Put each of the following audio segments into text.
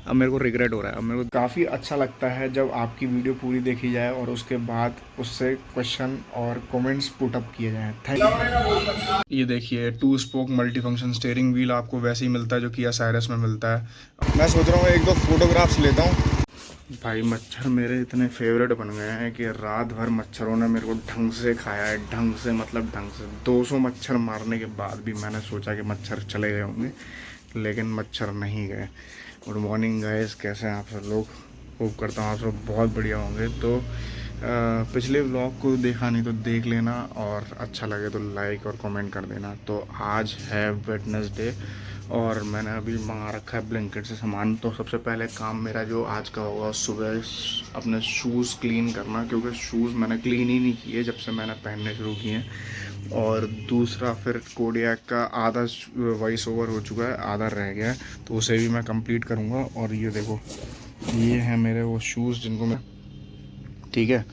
अब मेरे को रिग्रेट हो रहा है। अब मेरे को काफ़ी अच्छा लगता है जब आपकी वीडियो पूरी देखी जाए और उसके बाद उससे क्वेश्चन और कमेंट्स पुट अप किए जाएँ। Thank you. ये देखिए 2 spoke multi function steering wheel आपको वैसे ही मिलता है जो किया साइरस में मिलता है। मैं सोच रहा हूँ एक दो फोटोग्राफ्स लेता हूँ। भाई मच्छर मेरे इतने फेवरेट बन गए हैं कि रात भर मच्छरों ने मेरे को ढंग से खाया है, ढंग से मतलब ढंग से। 200 मच्छर मारने के बाद भी मैंने सोचा कि मच्छर चले गए होंगे, लेकिन मच्छर नहीं गए। गुड मॉर्निंग गाइस, कैसे हैं आप सब लोग? होप करता हूँ आप सब बहुत बढ़िया होंगे। तो पिछले व्लॉग को देखा नहीं तो देख लेना, और अच्छा लगे तो लाइक और कमेंट कर देना। तो आज है वेडनेसडे और मैंने अभी मंगा रखा है ब्लैंकेट से सामान। तो सबसे पहले काम मेरा जो आज का होगा, सुबह अपने शूज़ क्लीन करना, क्योंकि शूज़ मैंने क्लीन ही नहीं किए जब से मैंने पहनने शुरू किए हैं। और दूसरा फिर कोडियाक का आधा वॉइस ओवर हो चुका है, आधा रह गया है, तो उसे भी मैं कंप्लीट करूँगा। और ये देखो, ये हैं मेरे वो शूज़ जिनको मैं, ठीक है।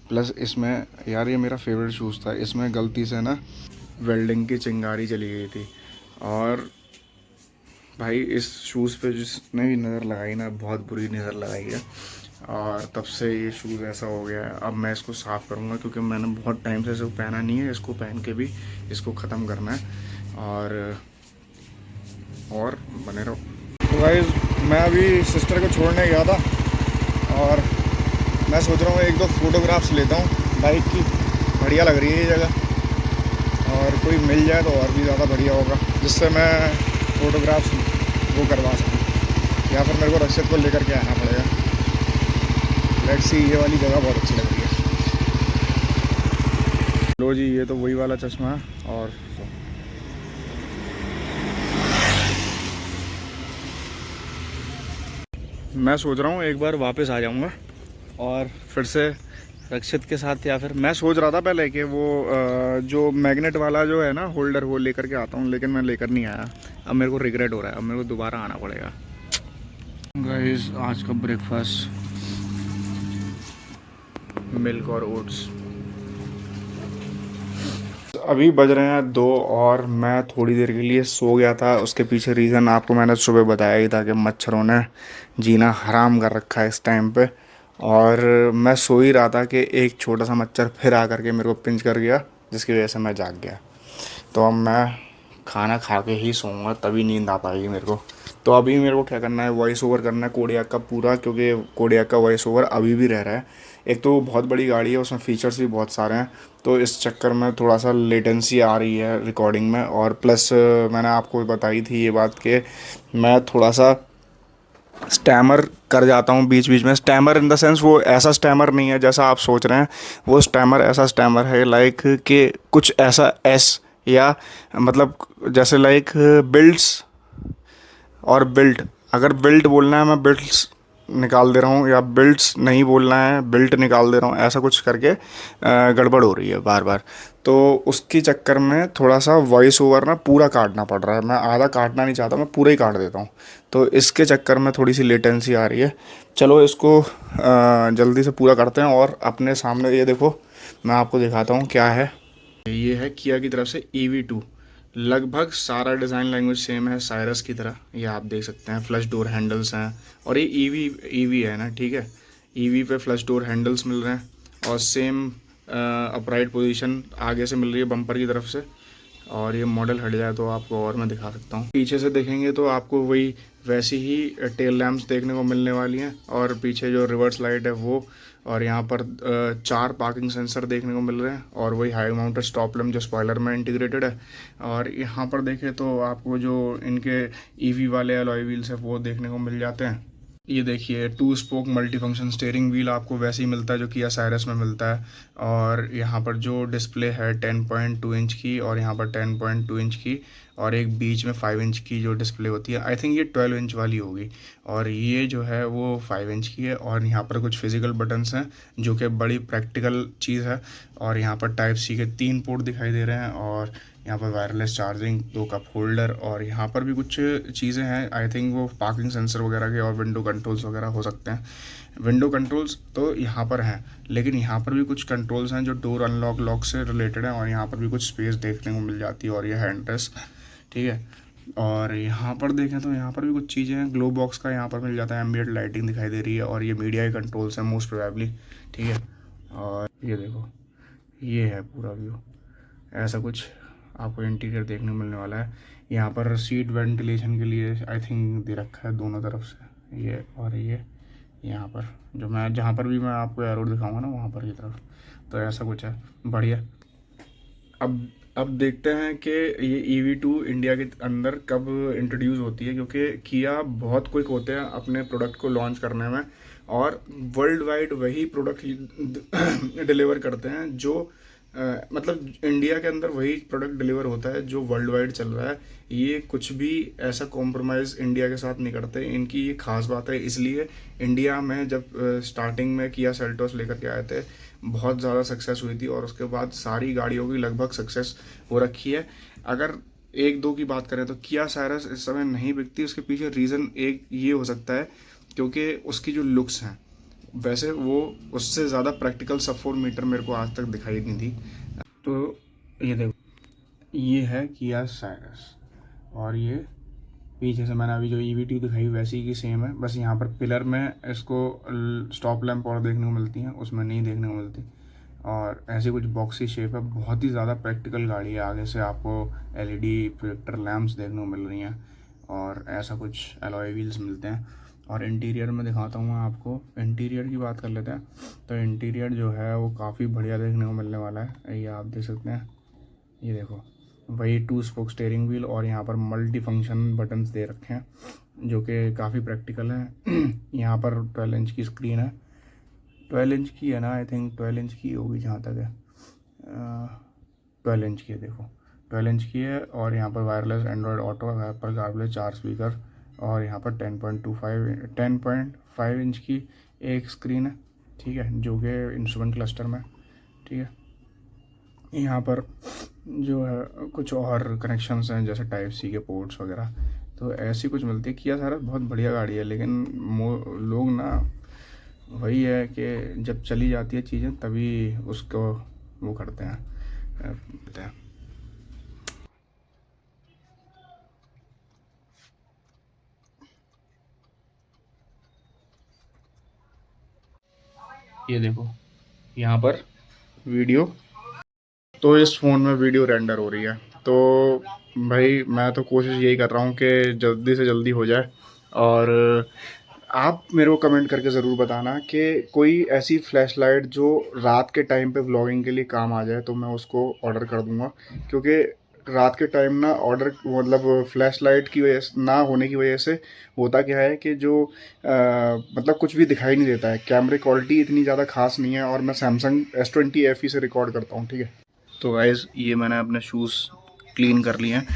प्लस इसमें यार ये मेरा फेवरेट शूज़ था, इसमें गलती से ना वेल्डिंग की चिंगारी चली गई थी, और भाई इस शूज़ पे जिसने भी नज़र लगाई ना, बहुत बुरी नज़र लगाई है, और तब से ये शूज़ ऐसा हो गया है। अब मैं इसको साफ़ करूँगा क्योंकि मैंने बहुत टाइम से इसको पहना नहीं है, इसको पहन के भी इसको ख़त्म करना है। और बने रहो। तो गाइस मैं अभी सिस्टर को छोड़ने गया था, और मैं सोच रहा हूँ एक दो फोटोग्राफ्स लेता हूँ बाइक की। बढ़िया लग रही है ये जगह, और कोई मिल जाए तो और भी ज़्यादा बढ़िया होगा, जिससे मैं फ़ोटोग्राफ्स वो करवा सकूँ, या फिर मेरे को रक्षित को लेकर के आना पड़ेगा। लेट्स सी, ये वाली जगह बहुत अच्छी लग रही है। लो जी, ये तो वही वाला चश्मा है। और मैं सोच रहा हूँ एक बार वापस आ जाऊँगा और फिर से रक्षित के साथ, या फिर मैं सोच रहा था पहले कि वो जो मैग्नेट वाला जो है ना होल्डर, वो लेकर के आता हूँ, लेकिन मैं लेकर नहीं आया। अब मेरे को रिग्रेट हो रहा है, अब मेरे को दोबारा आना पड़ेगा। गाइस आज का ब्रेकफास्ट मिल्क और ओट्स। अभी बज रहे हैं 2 और मैं थोड़ी देर के लिए सो गया था। उसके पीछे रीज़न आपको मैंने सुबह बताया ही था कि मच्छरों ने जीना हराम कर रखा है इस टाइम पे। और मैं सो ही रहा था कि एक छोटा सा मच्छर फिर आकर के मेरे को पिंच कर गया, जिसकी वजह से मैं जाग गया। तो अब मैं खाना खा के ही सोऊंगा, तभी नींद आ पाएगी मेरे को। तो अभी मेरे को क्या करना है, वॉइस ओवर करना है कोडियाक का पूरा, क्योंकि कोडियाक का वॉइस ओवर अभी भी रह रहा है। एक तो बहुत बड़ी गाड़ी है, उसमें फ़ीचर्स भी बहुत सारे हैं, तो इस चक्कर में थोड़ा सा लेटेंसी आ रही है रिकॉर्डिंग में। और प्लस मैंने आपको बताई थी ये बात कि मैं थोड़ा सा स्टैमर कर जाता हूँ बीच बीच में। स्टैमर इन द सेंस वो ऐसा स्टैमर नहीं है जैसा आप सोच रहे हैं। वो स्टैमर ऐसा स्टैमर है लाइक कि कुछ ऐसा एस, या मतलब जैसे लाइक बिल्ड्स और बिल्ट। अगर बिल्ट बोलना है मैं बिल्ट्स निकाल दे रहा हूँ, या बिल्ट्स नहीं बोलना है बिल्ट निकाल दे रहा हूँ, ऐसा कुछ करके गड़बड़ हो रही है बार बार। तो उसकी चक्कर में थोड़ा सा वॉइस ओवर ना पूरा काटना पड़ रहा है। मैं आधा काटना नहीं चाहता, मैं पूरा ही काट देता हूँ। तो इसके चक्कर में थोड़ी सी लेटेंसी आ रही है। चलो इसको जल्दी से पूरा करते हैं। और अपने सामने ये देखो, मैं आपको दिखाता हूँ क्या है। ये है किया की तरफ से EV2। लगभग सारा डिज़ाइन लैंग्वेज सेम है साइरस की तरह, ये आप देख सकते हैं। फ्लश डोर हैंडल्स हैं, और ये ईवी है ना, ठीक है। ईवी पे फ्लश डोर हैंडल्स मिल रहे हैं, और सेम अपराइट पोजीशन आगे से मिल रही है बम्पर की तरफ से। और ये मॉडल हट जाए तो आपको और मैं दिखा सकता हूँ। पीछे से देखेंगे तो आपको वही वैसी ही टेल लैम्प्स देखने को मिलने वाली हैं, और पीछे जो रिवर्स लाइट है वो। और यहाँ पर 4 पार्किंग सेंसर देखने को मिल रहे हैं, और वही हाई माउंटेड स्टॉप लैम्प जो स्पॉइलर में इंटीग्रेटेड है। और यहाँ पर देखें तो आपको जो इनके ईवी वाले अलॉय व्हील्स है वो देखने को मिल जाते हैं। ये देखिए 2 spoke multi function steering wheel आपको वैसे ही मिलता है जो किया साइरस में मिलता है। और यहाँ पर जो डिस्प्ले है 10.2 इंच की, और यहाँ पर 10.2 इंच की, और एक बीच में 5 इंच की जो डिस्प्ले होती है। आई थिंक ये 12 इंच वाली होगी, और ये जो है वो 5 इंच की है। और यहाँ पर कुछ फिजिकल बटन्स हैं जो कि बड़ी प्रैक्टिकल चीज़ है। और यहाँ पर टाइप सी के 3 पोर्ट दिखाई दे रहे हैं, और यहाँ पर वायरलेस चार्जिंग, 2 कप होल्डर, और यहाँ पर भी कुछ चीज़ें हैं। आई थिंक वो पार्किंग सेंसर वगैरह के, और विंडो कंट्रोल्स वगैरह हो सकते हैं। विंडो कंट्रोल्स तो यहाँ पर हैं, लेकिन यहाँ पर भी कुछ कंट्रोल्स हैं जो डोर अनलॉक लॉक से रिलेटेड हैं, और यहाँ पर भी कुछ स्पेस देखने को मिल जाती है। और ये हैंड रेस्ट, ठीक है। और यहाँ पर देखें तो यहाँ पर भी कुछ चीज़ें हैं। ग्लो बॉक्स का यहाँ पर मिल जाता है, एम्बिएंट लाइटिंग दिखाई दे रही है, और ये मीडिया के कंट्रोल्स हैं मोस्ट प्रोबेबली, ठीक है। और ये देखो, ये है पूरा व्यू, ऐसा कुछ आपको इंटीरियर देखने को मिलने वाला है। यहाँ पर सीट वेंटिलेशन के लिए आई थिंक दे रखा है दोनों तरफ से, ये और ये यहाँ पर जो मैं जहाँ पर भी मैं आपको एरो दिखाऊंगा ना वहाँ पर की तरफ, तो ऐसा कुछ है, बढ़िया। अब देखते हैं कि ये EV2 इंडिया के अंदर कब इंट्रोड्यूस होती है, क्योंकि किया बहुत क्विक होते हैं अपने प्रोडक्ट को लॉन्च करने में, और वर्ल्ड वाइड वही प्रोडक्ट डिलीवर करते हैं जो मतलब इंडिया के अंदर वही प्रोडक्ट डिलीवर होता है जो वर्ल्ड वाइड चल रहा है। ये कुछ भी ऐसा कॉम्प्रोमाइज़ इंडिया के साथ नहीं करते, इनकी ये खास बात है। इसलिए इंडिया में जब स्टार्टिंग में किया सेल्टोस लेकर के आए थे, बहुत ज़्यादा सक्सेस हुई थी, और उसके बाद सारी गाड़ियों की लगभग सक्सेस हो रखी है। अगर एक दो की बात करें तो किया साइरस इस समय नहीं बिकती, उसके पीछे रीज़न एक ये हो सकता है क्योंकि उसकी जो लुक्स हैं, वैसे वो उससे ज़्यादा प्रैक्टिकल सब 4 मीटर मेरे को आज तक दिखाई नहीं दी। तो ये देखो, ये है किया साइरस, और ये पीछे से मैंने अभी जो EV2 दिखाई वैसी की सेम है, बस यहाँ पर पिलर में इसको स्टॉप लैंप और देखने को मिलती हैं, उसमें नहीं देखने को मिलती। और ऐसी कुछ बॉक्सी शेप है, बहुत ही ज़्यादा प्रैक्टिकल गाड़ी है। आगे से आपको LED प्रोजेक्टर लैंप्स देखने को मिल रही हैं, और ऐसा कुछ एलॉय व्हील्स मिलते हैं। और इंटीरियर में दिखाता हूँ मैं आपको, इंटीरियर की बात कर लेते हैं। तो इंटीरियर जो है वो काफ़ी बढ़िया देखने को मिलने वाला है, ये आप देख सकते हैं। ये देखो, वही 2 स्पोक स्टीयरिंग व्हील, और यहाँ पर मल्टी फंक्शन बटन्स दे रखे हैं जो कि काफ़ी प्रैक्टिकल हैं। यहाँ पर 12 इंच की स्क्रीन है, 12 इंच की है ना, आई थिंक 12 इंच की होगी जहाँ तक है, 12 इंच की है, देखो 12 इंच की है। और यहाँ पर वायरलेस एंड्रॉयड ऑटो है, पर काबिल 4 स्पीकर, और यहाँ पर 10.5 इंच की एक स्क्रीन है, ठीक है, जो कि इंस्ट्रूमेंट क्लस्टर में, ठीक है। यहाँ पर जो है कुछ और कनेक्शंस हैं जैसे टाइप सी के पोर्ट्स वगैरह, तो ऐसी कुछ मिलती है। किया सारा बहुत बढ़िया गाड़ी है, लेकिन लोग ना वही है कि जब चली जाती है चीज़ें तभी उसको वो करते हैं। ये देखो, यहाँ पर वीडियो, तो इस फ़ोन में वीडियो रेंडर हो रही है, तो भाई मैं तो कोशिश यही कर रहा हूँ कि जल्दी से जल्दी हो जाए। और आप मेरे को कमेंट करके ज़रूर बताना कि कोई ऐसी फ्लैश लाइट जो रात के टाइम पे व्लॉगिंग के लिए काम आ जाए, तो मैं उसको ऑर्डर कर दूँगा। क्योंकि रात के टाइम ना ऑर्डर मतलब फ्लैश लाइट की वजह से ना होने की वजह से होता क्या है कि जो मतलब कुछ भी दिखाई नहीं देता है। कैमरे क्वालिटी इतनी ज़्यादा खास नहीं है, और मैं सैमसंग S20 FE से रिकॉर्ड करता हूँ, ठीक है। तो गाइज़ ये मैंने अपने शूज़ क्लीन कर लिए हैं,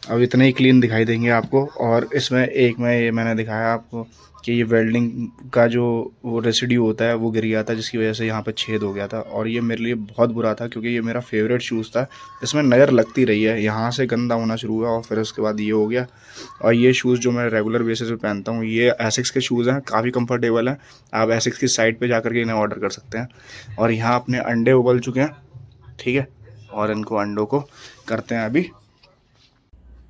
अब इतने ही क्लीन दिखाई देंगे आपको। और इसमें एक में ये मैंने दिखाया आपको कि ये वेल्डिंग का जो वो रेसिड्यू होता है वो गिर गया था, जिसकी वजह से यहाँ पे छेद हो गया था, और ये मेरे लिए बहुत बुरा था क्योंकि ये मेरा फेवरेट शूज़ था। इसमें नज़र लगती रही है, यहाँ से गंदा होना शुरू हुआ और फिर उसके बाद ये हो गया। और ये शूज़ जो मैं रेगुलर बेसिस पे पहनता हूँ, ये एसिक्स के शूज़ हैं, काफ़ी कंफर्टेबल हैं। आप एसिक्स की साइट पर जा कर के इन्हें ऑर्डर कर सकते हैं। और यहाँ अपने अंडे उबल चुके हैं, ठीक है, और इनको अंडों को करते हैं अभी।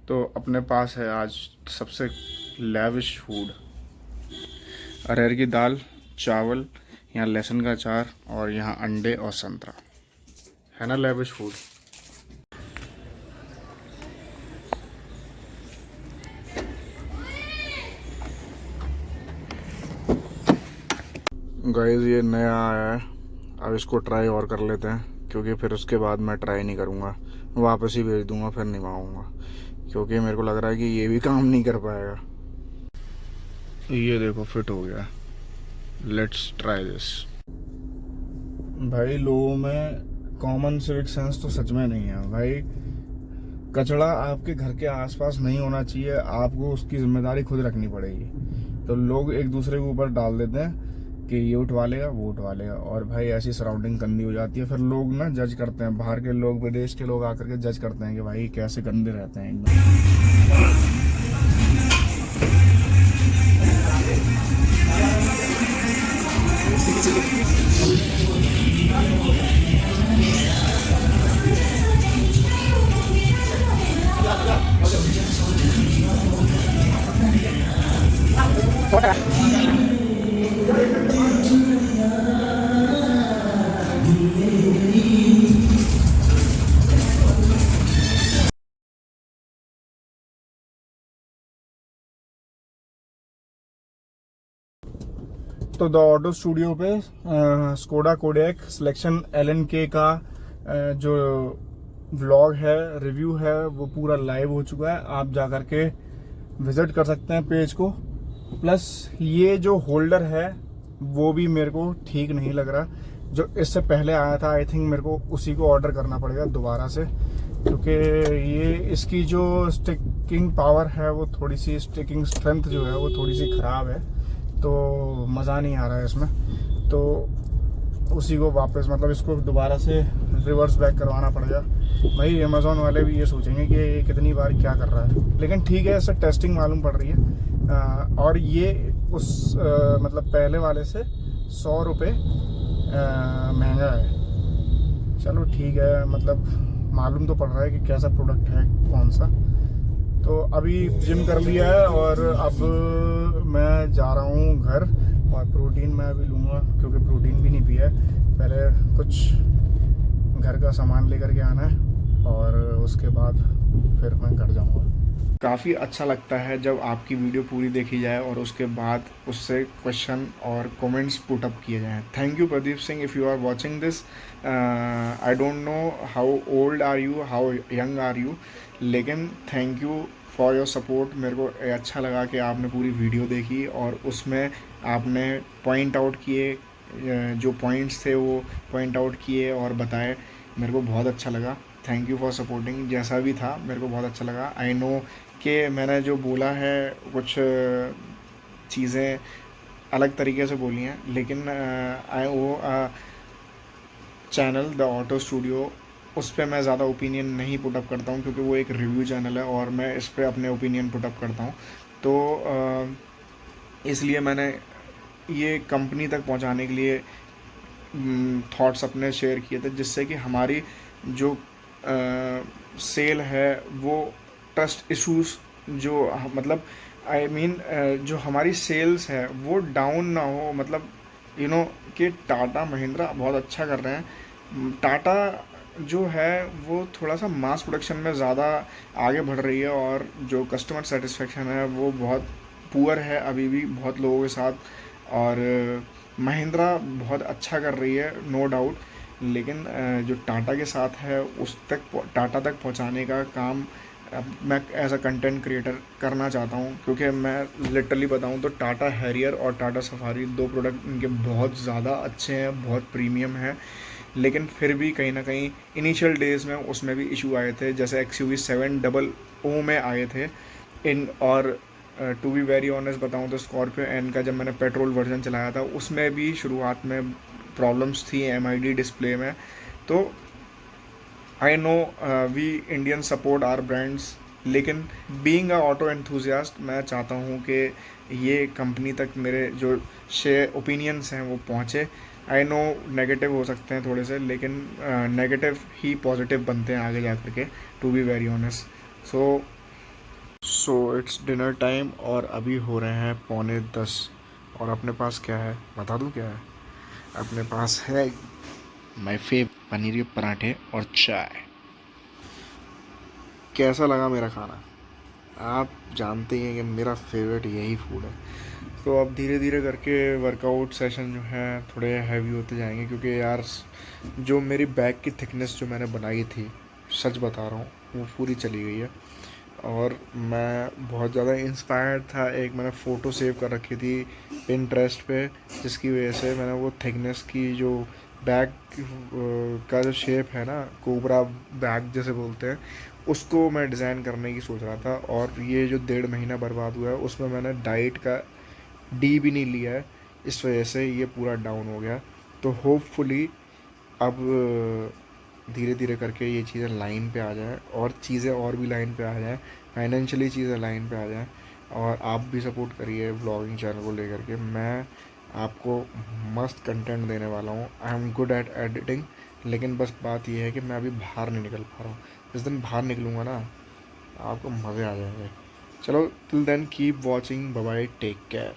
तो अपने पास है आज सबसे लैविश फूड, अरहर की दाल, चावल, यहाँ लहसुन का अचार, और यहाँ अंडे और संतरा, है ना लैविश फूड। गाइस ये नया आया है, अब इसको ट्राई और कर लेते हैं, क्योंकि फिर उसके बाद मैं ट्राई नहीं करूँगा, वापस ही भेज दूँगा, फिर नहीं मंगाऊँगा, क्योंकि मेरे को लग रहा है कि ये भी काम नहीं कर पाएगा। ये देखो फिट हो गया, लेट्स ट्राई दिस। भाई लोगों में कॉमन सिविक सेंस तो सच में नहीं है भाई। कचरा आपके घर के आसपास नहीं होना चाहिए, आपको उसकी जिम्मेदारी खुद रखनी पड़ेगी। तो लोग एक दूसरे के ऊपर डाल देते हैं कि ये उठवा लेगा वो उठवा लेगा, और भाई ऐसी सराउंडिंग गंदी हो जाती है। फिर लोग ना जज करते हैं, बाहर के लोग, विदेश के लोग आकर के जज करते हैं कि भाई कैसे गंदे रहते हैं एकदम। तो द ऑटो स्टूडियो पे स्कोडा कोडेक सिलेक्शन LNK का जो व्लॉग है, रिव्यू है, वो पूरा लाइव हो चुका है। आप जा कर के विजिट कर सकते हैं पेज को। प्लस ये जो होल्डर है वो भी मेरे को ठीक नहीं लग रहा। जो इससे पहले आया था, आई थिंक मेरे को उसी को ऑर्डर करना पड़ेगा दोबारा से, क्योंकि ये इसकी जो स्टिकिंग पावर है वो थोड़ी सी, स्टिकिंग स्ट्रेंथ जो है वो थोड़ी सी ख़राब है, तो मज़ा नहीं आ रहा है इसमें। तो उसी को वापस, मतलब इसको दोबारा से रिवर्स बैक करवाना पड़ेगा। भाई अमेज़ोन वाले भी ये सोचेंगे कि ये कितनी बार क्या कर रहा है, लेकिन ठीक है, इससे टेस्टिंग मालूम पड़ रही है। और ये उस मतलब पहले वाले से 100 रुपये महंगा है। चलो ठीक है, मतलब मालूम तो पड़ रहा है कि कैसा प्रोडक्ट है, कौन सा। तो अभी जिम कर लिया है और अब मैं जा रहा हूँ घर, और प्रोटीन मैं अभी लूँगा क्योंकि प्रोटीन भी नहीं पिया है। पहले कुछ घर का सामान लेकर के आना है और उसके बाद फिर मैं घर जाऊँगा। काफ़ी अच्छा लगता है जब आपकी वीडियो पूरी देखी जाए और उसके बाद उससे क्वेश्चन और कमेंट्स पुट अप किए जाएं। Thank you Pradeep Singh, if you are watching this. I don't know how old are you, how young are you, लेकिन thank you for your support. मेरे को अच्छा लगा कि आपने पूरी वीडियो देखी और उसमें आपने पॉइंट आउट किए, जो पॉइंट्स थे वो पॉइंट आउट किए और बताए। मेरे को बहुत अच्छा लगा। Thank you for supporting. जैसा भी था मेरे को बहुत अच्छा लगा। आई नो कि मैंने जो बोला है कुछ चीज़ें अलग तरीके से बोली हैं, लेकिन आई वो चैनल द ऑटो स्टूडियो, उस पर मैं ज़्यादा ओपिनियन नहीं पुटअप करता हूँ, क्योंकि वो एक रिव्यू चैनल है और मैं इस पर अपने ओपिनियन पुटअप करता हूँ। तो इसलिए मैंने ये कंपनी तक पहुँचाने के लिए थॉट्स अपने शेयर किए थे, जिससे कि हमारी जो सेल है वो ट्रस्ट इश्यूज जो मतलब आई मीन जो हमारी सेल्स है वो डाउन ना हो। मतलब कि टाटा महिंद्रा बहुत अच्छा कर रहे हैं। टाटा जो है वो थोड़ा सा मास प्रोडक्शन में ज़्यादा आगे बढ़ रही है, और जो कस्टमर सेटिस्फेक्शन है वो बहुत पुअर है अभी भी बहुत लोगों के साथ। और महिंद्रा बहुत अच्छा कर रही है, नो डाउट, लेकिन जो टाटा के साथ है उस तक, टाटा तक पहुंचाने का काम मैं एज अ कंटेंट क्रिएटर करना चाहता हूं। क्योंकि मैं लिटरली बताऊं तो टाटा हैरियर और टाटा सफारी, दो प्रोडक्ट इनके बहुत ज़्यादा अच्छे हैं, बहुत प्रीमियम है, लेकिन फिर भी कहीं ना कहीं इनिशियल डेज़ में उसमें भी इशू आए थे, जैसे XUV700 में आए थे इन। और टू बी वेरी ऑनेस्ट बताऊं तो स्कॉर्पियो एन का जब मैंने पेट्रोल वर्जन चलाया था उसमें भी शुरुआत में प्रॉब्लम्स थी MID डिस्प्ले में। तो I know we Indian support our brands, लेकिन बीइंग अ ऑटो एंथुजियास्ट मैं चाहता हूँ कि ये कंपनी तक मेरे जो ओपिनियंस हैं वो पहुँचे। आई नो नेगेटिव हो सकते हैं थोड़े से, लेकिन नेगेटिव ही पॉजिटिव बनते हैं आगे जा कर के, to be very honest. So it's dinner time और अभी हो रहे हैं 9:45, और अपने पास क्या है बता दूँ क्या है? अपने पास है माय फेव, पनीर के पराठे और चाय। कैसा लगा मेरा खाना? आप जानते हैं कि मेरा फेवरेट यही फूड है। तो अब धीरे धीरे करके वर्कआउट सेशन जो है थोड़े हैवी होते जाएंगे, क्योंकि यार जो मेरी बैक की थिकनेस जो मैंने बनाई थी, सच बता रहा हूँ, वो पूरी चली गई है। और मैं बहुत ज़्यादा इंस्पायर्ड था, एक मैंने फ़ोटो सेव कर रखी थी पिंटरेस्ट पे, जिसकी वजह से मैंने वो थिकनेस की जो बैग का जो शेप है ना, कोबरा बैग जैसे बोलते हैं, उसको मैं डिज़ाइन करने की सोच रहा था। और ये जो 1.5 महीना बर्बाद हुआ है उसमें मैंने डाइट का डी भी नहीं लिया है, इस वजह से ये पूरा डाउन हो गया। तो होपफुली अब धीरे धीरे करके ये चीज़ें लाइन पे आ जाए, और चीज़ें और भी लाइन पे आ जाए, फाइनेंशियली चीज़ें लाइन पे आ जाए। और आप भी सपोर्ट करिए व्लॉगिंग चैनल को लेकर के। मैं आपको मस्त कंटेंट देने वाला हूँ। I am good at editing, लेकिन बस बात यह है कि मैं अभी बाहर नहीं निकल पा रहा हूँ। जिस दिन बाहर निकलूँगा ना, आपको मज़े आ जाएंगे। चलो, till then keep watching, bye bye, take care.